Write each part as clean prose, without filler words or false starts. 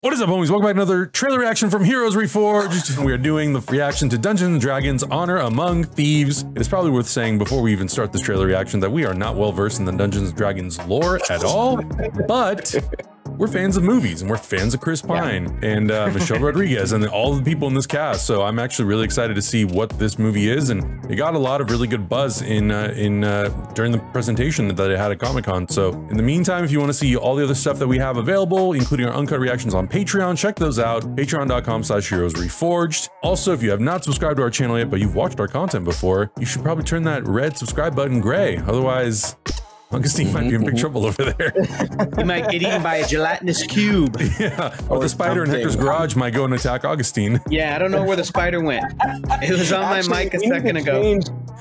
What is up, homies? Welcome back to another trailer reaction from Heroes Reforged. We are doing the reaction to Dungeons & Dragons Honor Among Thieves. It is probably worth saying before we even start this trailer reaction that we are not well versed in the Dungeons & Dragons lore at all, but we're fans of movies and we're fans of Chris Pine and Michelle Rodriguez and all the people in this cast. So I'm actually really excited to see what this movie is, and it got a lot of really good buzz in during the presentation that it had at Comic-Con. So in the meantime, if you want to see all the other stuff that we have available, including our uncut reactions on Patreon, check those out. Patreon.com/heroesreforged. Also, if you have not subscribed to our channel yet, but you've watched our content before, you should probably turn that red subscribe button gray. Otherwise, Augustine might be in big trouble over there. He might get eaten by a gelatinous cube. Yeah, or the spider in Hector's garage might go and attack Augustine. Yeah, I don't know where the spider went. It was on my mic a second ago. We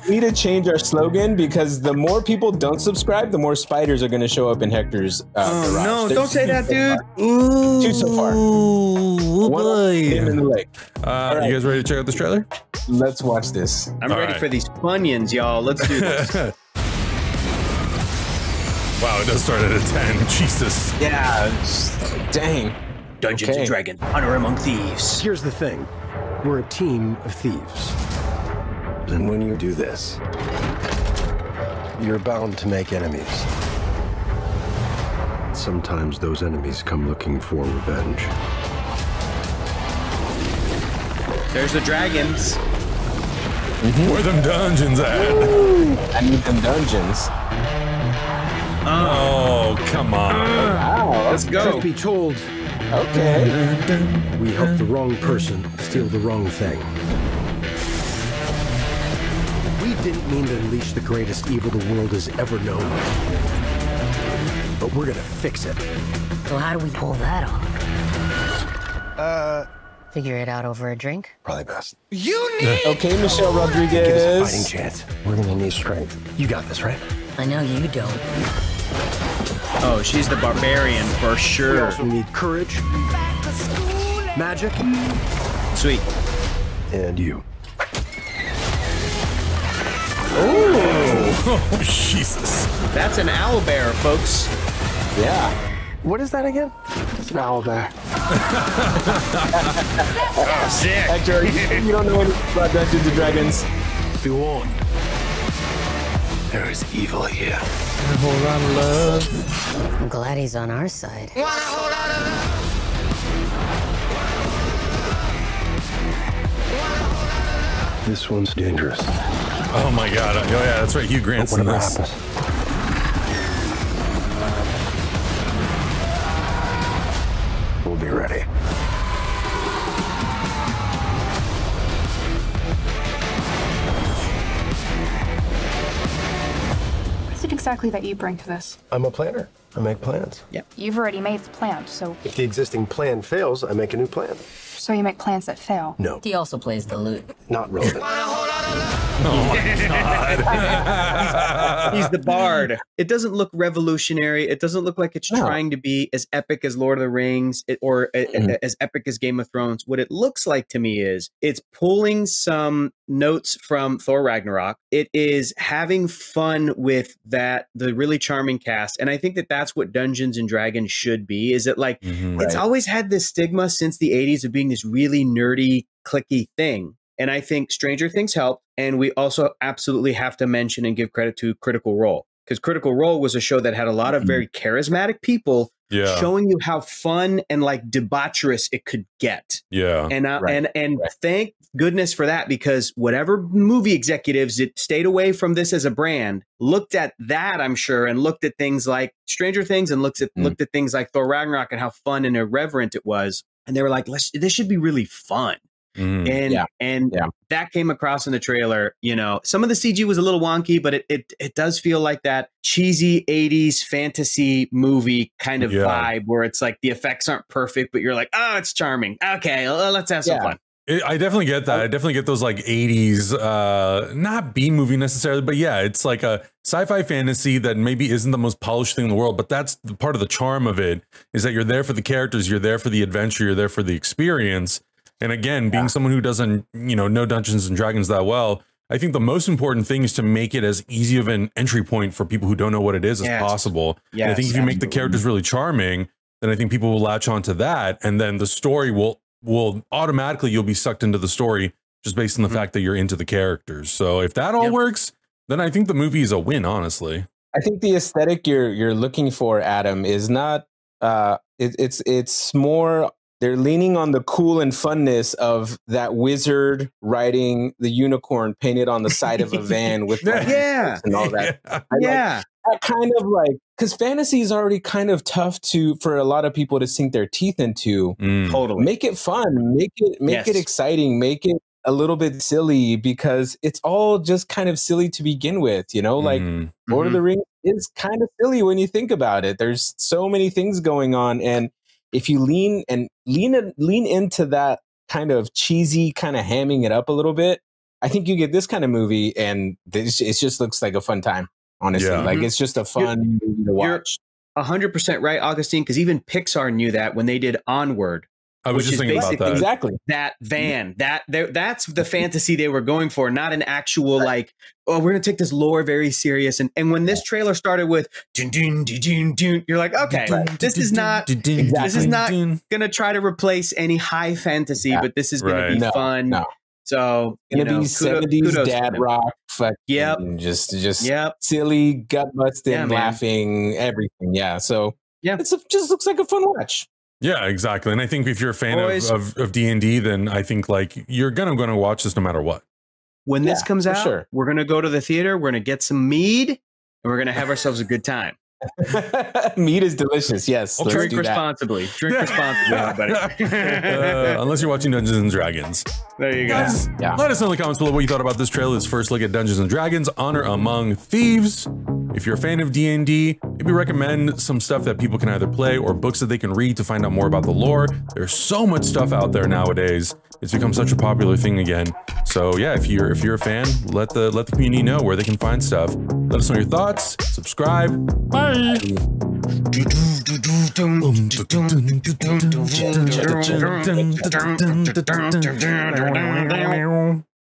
need to change our slogan, because the more people don't subscribe, the more spiders are going to show up in Hector's garage. No, don't say that, dude. Two so far. Ooh, boy. In the lake. Right. You guys ready to check out this trailer? Let's watch this. I'm ready for these Funyuns, y'all. Let's do this. Wow, it does start at a 10. Jesus. Yeah, dang. Dungeons & Dragons Honor Among Thieves. Here's the thing. We're a team of thieves. And when you do this, you're bound to make enemies. Sometimes those enemies come looking for revenge. There's the dragons. Where them dungeons at? Ooh, I need them dungeons. Oh, come on. Wow. Let's go. Truth be told, okay. we helped the wrong person steal the wrong thing. We didn't mean to unleash the greatest evil the world has ever known. But we're gonna fix it. So how do we pull that off? Figure it out over a drink? Probably best. You need... Okay, Michelle Give us a Rodriguez. fighting chance. We're gonna need strength. You got this, right? I know you don't. Oh, she's the barbarian for We sure. also need courage, magic, Sweet. and you. Oh, Jesus. That's an owlbear, folks. Yeah. What is that again? It's an owlbear. Oh, sick. Hector, you don't know anything about Dungeons & Dragons. Be warned. There is evil here. A whole lot of love. I'm glad he's on our side. This one's dangerous. Oh my God. Oh yeah, that's right. Hugh Grant's in Whatever this. happens, we'll be ready. What is it exactly that you bring to this? I'm a planner. I make plans. You've already made the plan, so If the existing plan fails, I make a new plan. you make plans that fail. No, He also plays the lute. not relevant. Oh my God. He's the bard. It doesn't look revolutionary. It doesn't look like it's trying to be as epic as Lord of the Rings or as epic as Game of Thrones. What it looks like to me is it's pulling some notes from Thor Ragnarok. It is having fun with the really charming cast. And I think that that's what Dungeons & Dragons should be, is that like, it's always had this stigma since the 80s of being this really nerdy, clicky thing. And I think Stranger Things helped. And we also absolutely have to mention and give credit to Critical Role, because Critical Role was a show that had a lot of very charismatic people showing you how fun and like debaucherous it could get. Yeah. And thank goodness for that, because whatever movie executives that stayed away from this as a brand looked at that, I'm sure, and looked at things like Stranger Things and looked at things like Thor Ragnarok and how fun and irreverent it was. And they were like, this should be really fun. And that came across in the trailer. You know, some of the CG was a little wonky, but it does feel like that cheesy 80s fantasy movie kind of vibe, where it's like the effects aren't perfect, but you're like, oh, it's charming. Okay, let's have some fun. I definitely get that. I definitely get those like 80s, not B movie necessarily, but yeah, it's like a sci-fi fantasy that maybe isn't the most polished thing in the world, but that's the part of the charm of it, is that you're there for the characters, you're there for the adventure, you're there for the experience. And again, being someone who doesn't, know Dungeons and Dragons that well, I think the most important thing is to make it as easy of an entry point for people who don't know what it is as possible. And I think if you make the characters really charming, then I think people will latch onto that, and then the story will automatically, you'll be sucked into the story just based on the fact that you're into the characters. So if that all works, then I think the movie is a win, honestly. I think the aesthetic you're looking for, Adam, is not it's more, they're leaning on the cool and funness of that wizard riding the unicorn painted on the side of a van with like and all that. That kind of like, because fantasy is already kind of tough for a lot of people to sink their teeth into. Totally. Make it fun, make it exciting, make it a little bit silly, because it's all just kind of silly to begin with, you know, like Lord of the Rings is kind of silly when you think about it. There's so many things going on, and if you lean into that kind of cheesy, kind of hamming it up a little bit, I think you get this kind of movie, and it just looks like a fun time. Honestly, like it's just a fun movie to watch. You're 100% right, Augustine, because even Pixar knew that when they did Onward. I was just thinking about that. Exactly. That van, that's the fantasy they were going for, not an actual like, oh, we're gonna take this lore very serious. And when this trailer started with dun, dun, dun, dun, dun, you're like, okay, this is not gonna try to replace any high fantasy, but this is gonna be fun. So it's gonna be 70s dad rock, fucking just silly, gut busting, laughing, everything. Yeah. So it just looks like a fun watch. Yeah, exactly. And I think if you're a fan of D&D, then I think like you're gonna watch this no matter what. When this comes out, we're gonna go to the theater, we're gonna get some mead, and we're gonna have ourselves a good time. Meat is delicious. Yes. Drink responsibly. Drink responsibly, everybody. Unless you're watching Dungeons and Dragons. There you go. Let us know in the comments below what you thought about this trailer. This first look at Dungeons and Dragons: Honor Among Thieves. If you're a fan of D&D, maybe recommend some stuff that people can either play or books that they can read to find out more about the lore. There's so much stuff out there nowadays. It's become such a popular thing again. So yeah, if you're a fan, let the community know where they can find stuff. Let us know your thoughts. Subscribe. Bye.